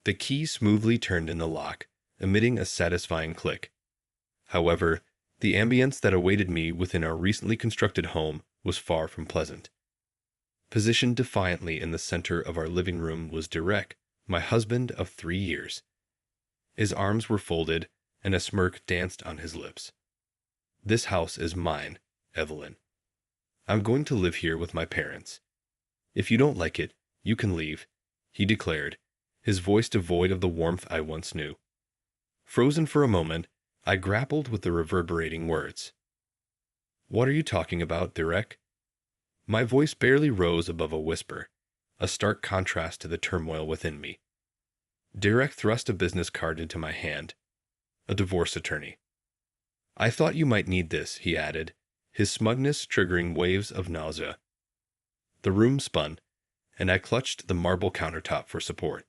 The key smoothly turned in the lock, emitting a satisfying click. However, the ambience that awaited me within our recently constructed home was far from pleasant. Positioned defiantly in the center of our living room was Derek, my husband of 3 years. His arms were folded, and a smirk danced on his lips. "This house is mine, Evelyn. I'm going to live here with my parents. If you don't like it, you can leave," he declared, his voice devoid of the warmth I once knew. Frozen for a moment, I grappled with the reverberating words. "What are you talking about, Derek?" My voice barely rose above a whisper, a stark contrast to the turmoil within me. Derek thrust a business card into my hand. "A divorce attorney." "I thought you might need this," he added, his smugness triggering waves of nausea. The room spun, and I clutched the marble countertop for support.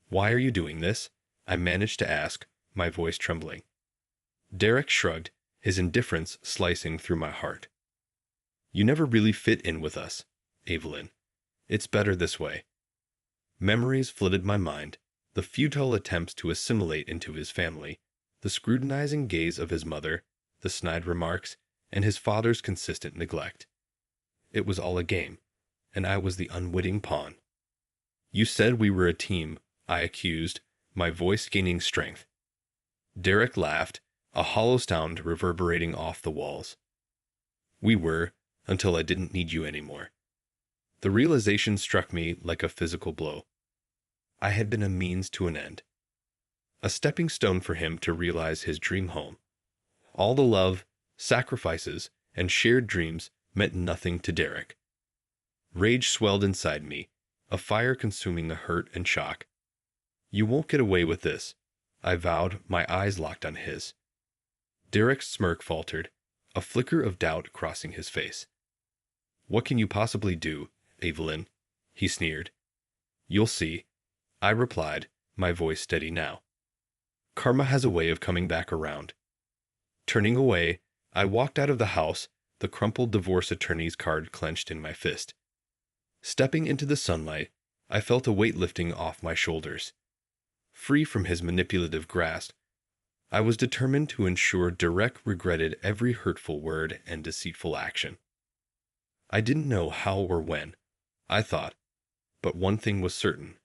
"Why are you doing this?" I managed to ask, my voice trembling. Derek shrugged, his indifference slicing through my heart. "You never really fit in with us, Evelyn. It's better this way." Memories flooded my mind, the futile attempts to assimilate into his family, the scrutinizing gaze of his mother, the snide remarks, and his father's consistent neglect. It was all a game, and I was the unwitting pawn. "You said we were a team," I accused, my voice gaining strength. Derek laughed, a hollow sound reverberating off the walls. "We were, until I didn't need you anymore." The realization struck me like a physical blow. I had been a means to an end. A stepping stone for him to realize his dream home. All the love, sacrifices, and shared dreams meant nothing to Derek. Rage swelled inside me, a fire consuming the hurt and shock. "You won't get away with this," I vowed, my eyes locked on his. Derek's smirk faltered, a flicker of doubt crossing his face. "What can you possibly do, Evelyn?" he sneered. "You'll see," I replied, my voice steady now. "Karma has a way of coming back around." Turning away, I walked out of the house, the crumpled divorce attorney's card clenched in my fist. Stepping into the sunlight, I felt a weight lifting off my shoulders. Free from his manipulative grasp, I was determined to ensure Derek regretted every hurtful word and deceitful action. I didn't know how or when, I thought, but one thing was certain.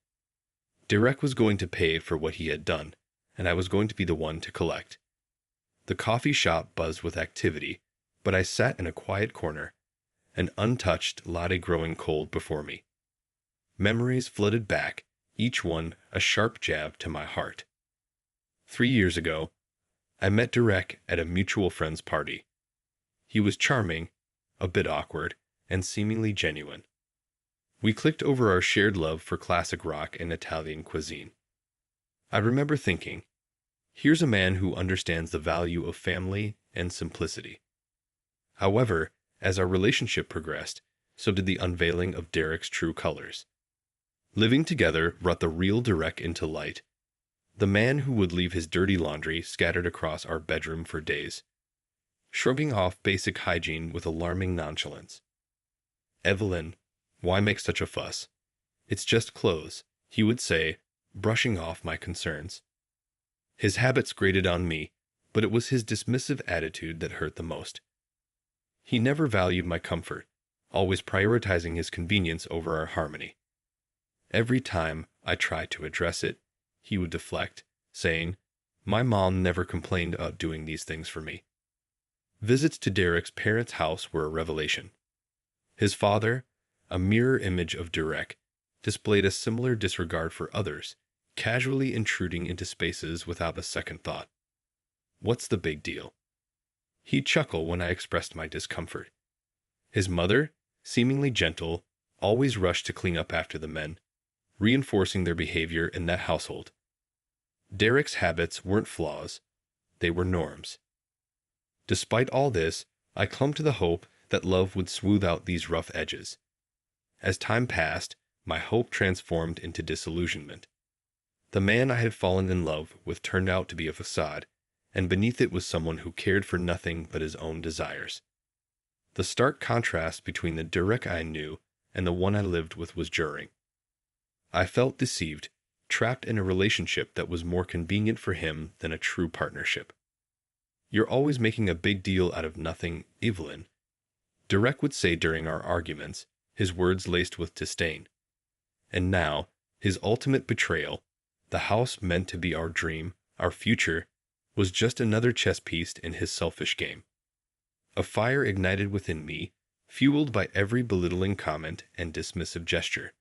Derek was going to pay for what he had done, and I was going to be the one to collect. The coffee shop buzzed with activity, but I sat in a quiet corner, an untouched latte growing cold before me. Memories flooded back, each one a sharp jab to my heart. 3 years ago, I met Derek at a mutual friend's party. He was charming, a bit awkward, and seemingly genuine. We clicked over our shared love for classic rock and Italian cuisine. I remember thinking, here's a man who understands the value of family and simplicity. However, as our relationship progressed, so did the unveiling of Derek's true colors. Living together brought the real Derek into light. The man who would leave his dirty laundry scattered across our bedroom for days, shrugging off basic hygiene with alarming nonchalance. "Evelyn, why make such a fuss? It's just clothes," he would say, brushing off my concerns. His habits grated on me, but it was his dismissive attitude that hurt the most. He never valued my comfort, always prioritizing his convenience over our harmony. Every time I tried to address it, he would deflect, saying, "My mom never complained about doing these things for me." Visits to Derek's parents' house were a revelation. His father, a mirror image of Derek, displayed a similar disregard for others, casually intruding into spaces without a second thought. "What's the big deal?" He'd chuckle when I expressed my discomfort. His mother, seemingly gentle, always rushed to clean up after the men, reinforcing their behavior in that household. Derek's habits weren't flaws, they were norms. Despite all this, I clung to the hope that love would smooth out these rough edges. As time passed, my hope transformed into disillusionment. The man I had fallen in love with turned out to be a facade, and beneath it was someone who cared for nothing but his own desires. The stark contrast between the Derek I knew and the one I lived with was jarring. I felt deceived, trapped in a relationship that was more convenient for him than a true partnership. "You're always making a big deal out of nothing, Evelyn," Derek would say during our arguments, his words laced with disdain. And now, his ultimate betrayal, the house meant to be our dream, our future, was just another chess piece in his selfish game. A fire ignited within me, fueled by every belittling comment and dismissive gesture.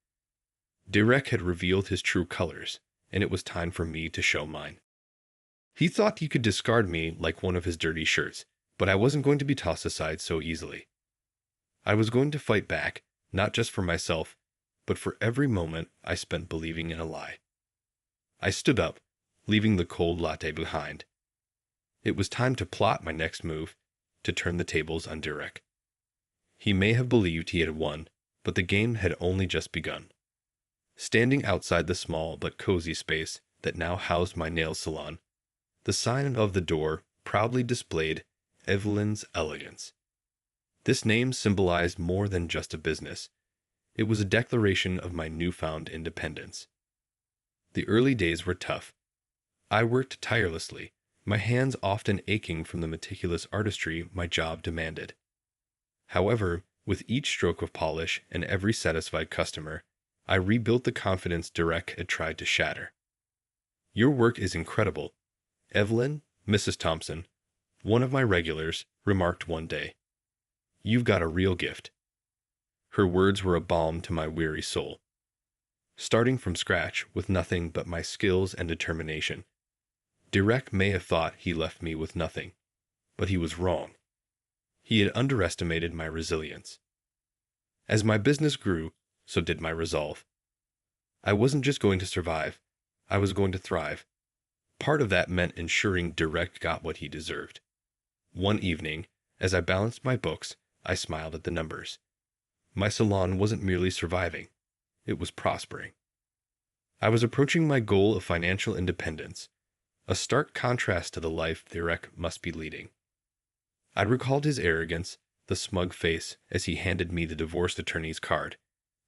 Derek had revealed his true colors, and it was time for me to show mine. He thought he could discard me like one of his dirty shirts, but I wasn't going to be tossed aside so easily. I was going to fight back, not just for myself, but for every moment I spent believing in a lie. I stood up, leaving the cold latte behind. It was time to plot my next move, to turn the tables on Derek. He may have believed he had won, but the game had only just begun. Standing outside the small but cozy space that now housed my nail salon, the sign above the door proudly displayed Evelyn's Elegance. This name symbolized more than just a business. It was a declaration of my newfound independence. The early days were tough. I worked tirelessly, my hands often aching from the meticulous artistry my job demanded. However, with each stroke of polish and every satisfied customer, I rebuilt the confidence Derek had tried to shatter. "Your work is incredible, Evelyn, Mrs. Thompson," one of my regulars remarked one day. "You've got a real gift." Her words were a balm to my weary soul. Starting from scratch with nothing but my skills and determination, Derek may have thought he left me with nothing, but he was wrong. He had underestimated my resilience. As my business grew, so did my resolve. I wasn't just going to survive, I was going to thrive. Part of that meant ensuring Derek got what he deserved. One evening, as I balanced my books, I smiled at the numbers. My salon wasn't merely surviving, it was prospering. I was approaching my goal of financial independence, a stark contrast to the life Derek must be leading. I recalled his arrogance, the smug face as he handed me the divorce attorney's card,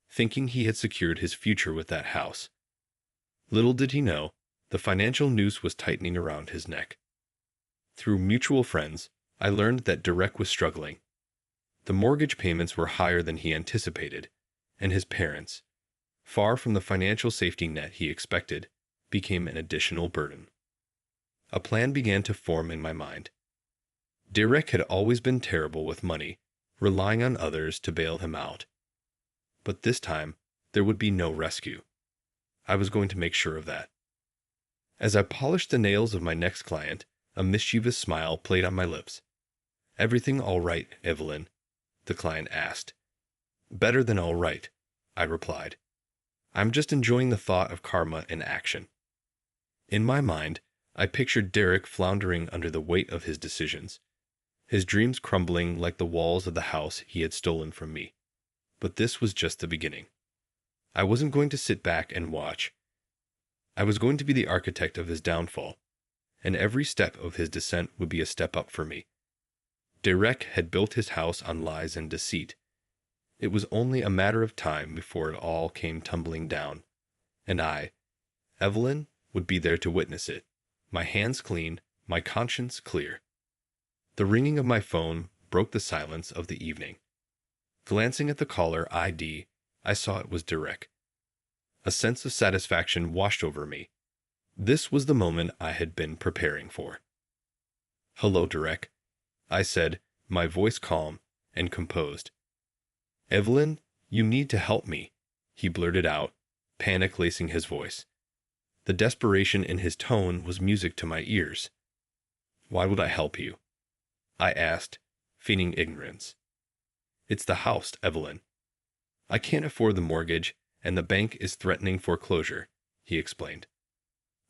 thinking he had secured his future with that house. Little did he know, the financial noose was tightening around his neck. Through mutual friends, I learned that Derek was struggling. The mortgage payments were higher than he anticipated, and his parents, far from the financial safety net he expected, became an additional burden. A plan began to form in my mind. Derek had always been terrible with money, relying on others to bail him out. But this time, there would be no rescue. I was going to make sure of that. As I polished the nails of my next client, a mischievous smile played on my lips. "Everything all right, Evelyn?" the client asked. "Better than all right," I replied. "I'm just enjoying the thought of karma in action." In my mind, I pictured Derek floundering under the weight of his decisions, his dreams crumbling like the walls of the house he had stolen from me. But this was just the beginning. I wasn't going to sit back and watch. I was going to be the architect of his downfall, and every step of his descent would be a step up for me. Derek had built his house on lies and deceit. It was only a matter of time before it all came tumbling down, and I, Evelyn, would be there to witness it, my hands clean, my conscience clear. The ringing of my phone broke the silence of the evening. Glancing at the caller ID, I saw it was Derek. A sense of satisfaction washed over me. This was the moment I had been preparing for. "Hello, Derek," I said, my voice calm and composed. "Evelyn, you need to help me," he blurted out, panic lacing his voice. The desperation in his tone was music to my ears. "Why would I help you?" I asked, feigning ignorance. "It's the house, Evelyn. I can't afford the mortgage, and the bank is threatening foreclosure," he explained.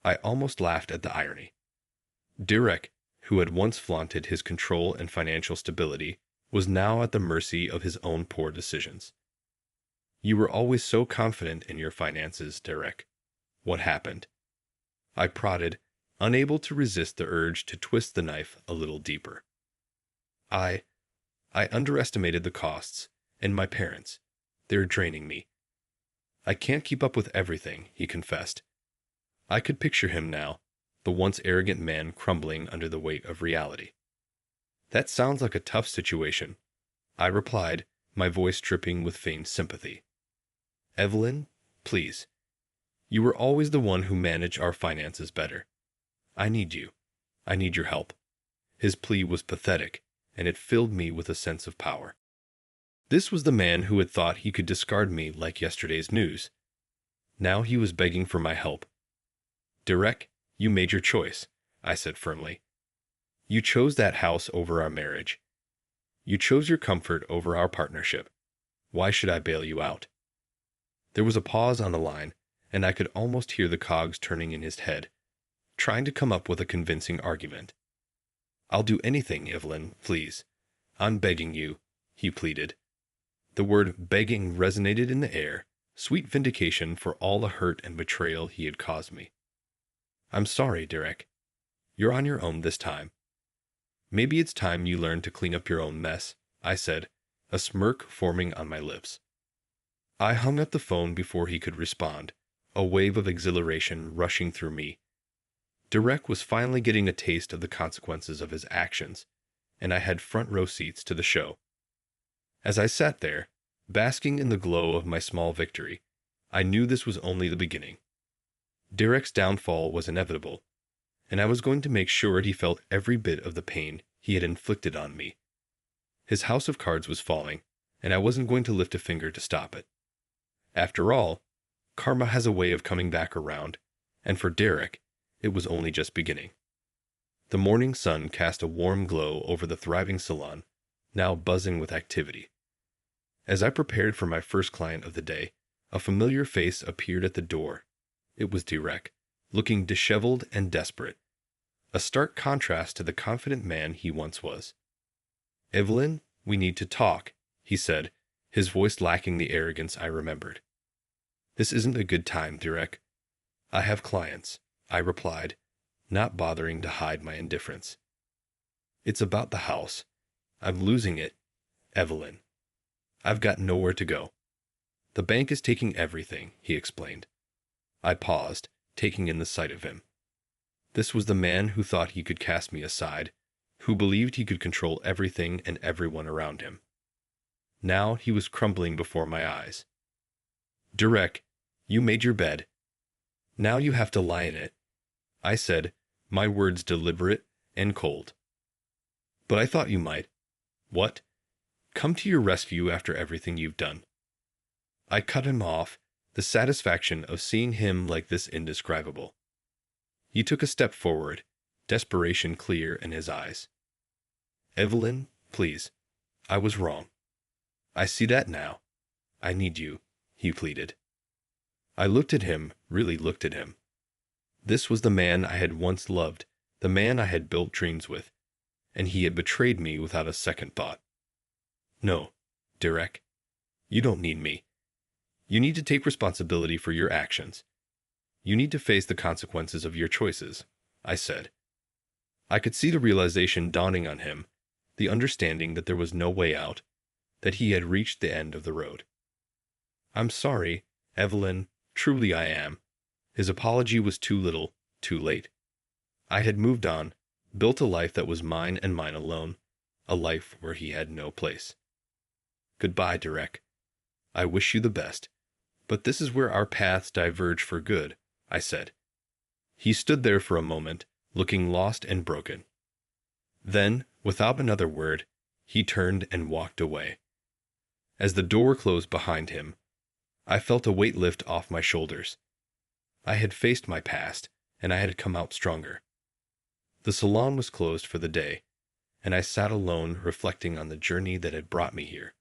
I almost laughed at the irony. Derek, who had once flaunted his control and financial stability, was now at the mercy of his own poor decisions. "You were always so confident in your finances, Derek. What happened?" I prodded, unable to resist the urge to twist the knife a little deeper. I underestimated the costs, and my parents. They're draining me. I can't keep up with everything," he confessed. I could picture him now, the once arrogant man crumbling under the weight of reality. That sounds like a tough situation, I replied, my voice dripping with feigned sympathy. Evelyn, please. You were always the one who managed our finances better. I need you. I need your help. His plea was pathetic, and it filled me with a sense of power. This was the man who had thought he could discard me like yesterday's news. Now he was begging for my help. Derek, you made your choice, I said firmly. You chose that house over our marriage. You chose your comfort over our partnership. Why should I bail you out? There was a pause on the line, and I could almost hear the cogs turning in his head, trying to come up with a convincing argument. I'll do anything, Evelyn, please. I'm begging you, he pleaded. The word begging resonated in the air, sweet vindication for all the hurt and betrayal he had caused me. I'm sorry, Derek. You're on your own this time. Maybe it's time you learned to clean up your own mess, I said, a smirk forming on my lips. I hung up the phone before he could respond, a wave of exhilaration rushing through me. Derek was finally getting a taste of the consequences of his actions, and I had front row seats to the show. As I sat there, basking in the glow of my small victory, I knew this was only the beginning. Derek's downfall was inevitable, and I was going to make sure he felt every bit of the pain he had inflicted on me. His house of cards was falling, and I wasn't going to lift a finger to stop it. After all, karma has a way of coming back around, and for Derek, it was only just beginning. The morning sun cast a warm glow over the thriving salon, now buzzing with activity. As I prepared for my first client of the day, a familiar face appeared at the door. It was Derek, looking disheveled and desperate, a stark contrast to the confident man he once was. Evelyn, we need to talk, he said, his voice lacking the arrogance I remembered. This isn't a good time, Derek. I have clients, I replied, not bothering to hide my indifference. It's about the house. I'm losing it, Evelyn. I've got nowhere to go. The bank is taking everything, he explained. I paused, taking in the sight of him. This was the man who thought he could cast me aside, who believed he could control everything and everyone around him. Now he was crumbling before my eyes. Derek, you made your bed. Now you have to lie in it, I said, my words deliberate and cold. But I thought you might. What? Come to your rescue after everything you've done. I cut him off, the satisfaction of seeing him like this indescribable. He took a step forward, desperation clear in his eyes. Evelyn, please. I was wrong. I see that now. I need you, he pleaded. I looked at him, really looked at him. This was the man I had once loved, the man I had built dreams with, and he had betrayed me without a second thought. No, Derek, you don't need me. You need to take responsibility for your actions. You need to face the consequences of your choices, I said. I could see the realization dawning on him, the understanding that there was no way out, that he had reached the end of the road. I'm sorry, Evelyn, truly I am. His apology was too little, too late. I had moved on, built a life that was mine and mine alone, a life where he had no place. Goodbye, Derek. I wish you the best, but this is where our paths diverge for good, I said. He stood there for a moment, looking lost and broken. Then, without another word, he turned and walked away. As the door closed behind him, I felt a weight lift off my shoulders. I had faced my past, and I had come out stronger. The salon was closed for the day, and I sat alone reflecting on the journey that had brought me here.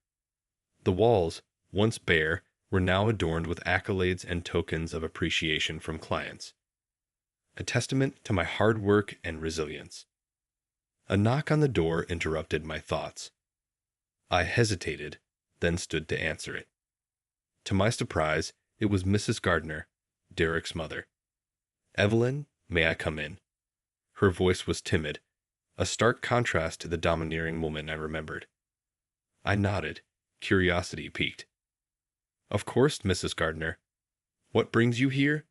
The walls, once bare, were now adorned with accolades and tokens of appreciation from clients, a testament to my hard work and resilience. A knock on the door interrupted my thoughts. I hesitated, then stood to answer it. To my surprise, it was Mrs. Gardner, Derek's mother. Evelyn, may I come in? Her voice was timid, a stark contrast to the domineering woman I remembered. I nodded, curiosity piqued. Of course, Mrs. Gardner. What brings you here?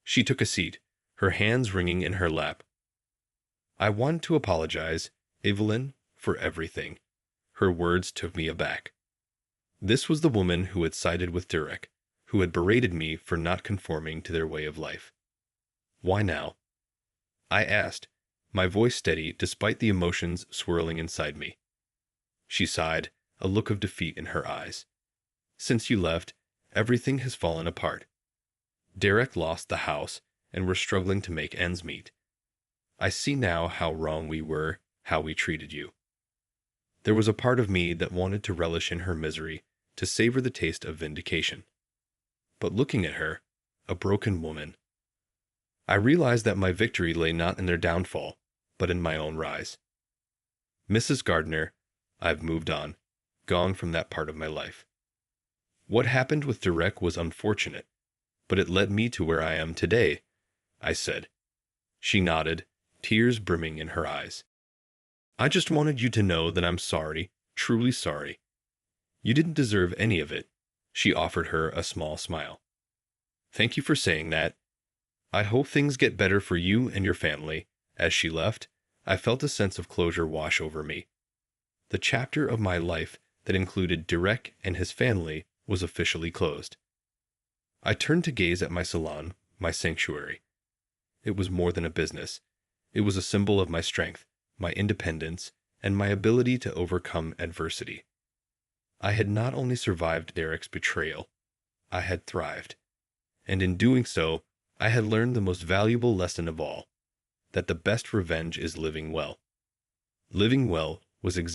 She took a seat, her hands wringing in her lap. I wanted to apologize, Evelyn, for everything. Her words took me aback. This was the woman who had sided with Derek, who had berated me for not conforming to their way of life. Why now? I asked, my voice steady despite the emotions swirling inside me. She sighed, a look of defeat in her eyes. Since you left, everything has fallen apart. Derek lost the house, and we're struggling to make ends meet. I see now how wrong we were, how we treated you. There was a part of me that wanted to relish in her misery, to savor the taste of vindication. But looking at her, a broken woman, I realized that my victory lay not in their downfall, but in my own rise. Mrs. Gardner, I've moved on, gone from that part of my life. What happened with Derek was unfortunate, but it led me to where I am today, I said. She nodded, tears brimming in her eyes. I just wanted you to know that I'm sorry, truly sorry. You didn't deserve any of it. She offered her a small smile. Thank you for saying that. I hope things get better for you and your family. As she left, I felt a sense of closure wash over me. The chapter of my life that included Derek and his family was officially closed. I turned to gaze at my salon, my sanctuary. It was more than a business. It was a symbol of my strength, my independence, and my ability to overcome adversity. I had not only survived Derek's betrayal, I had thrived. And in doing so, I had learned the most valuable lesson of all, that the best revenge is living well. Living well was exactly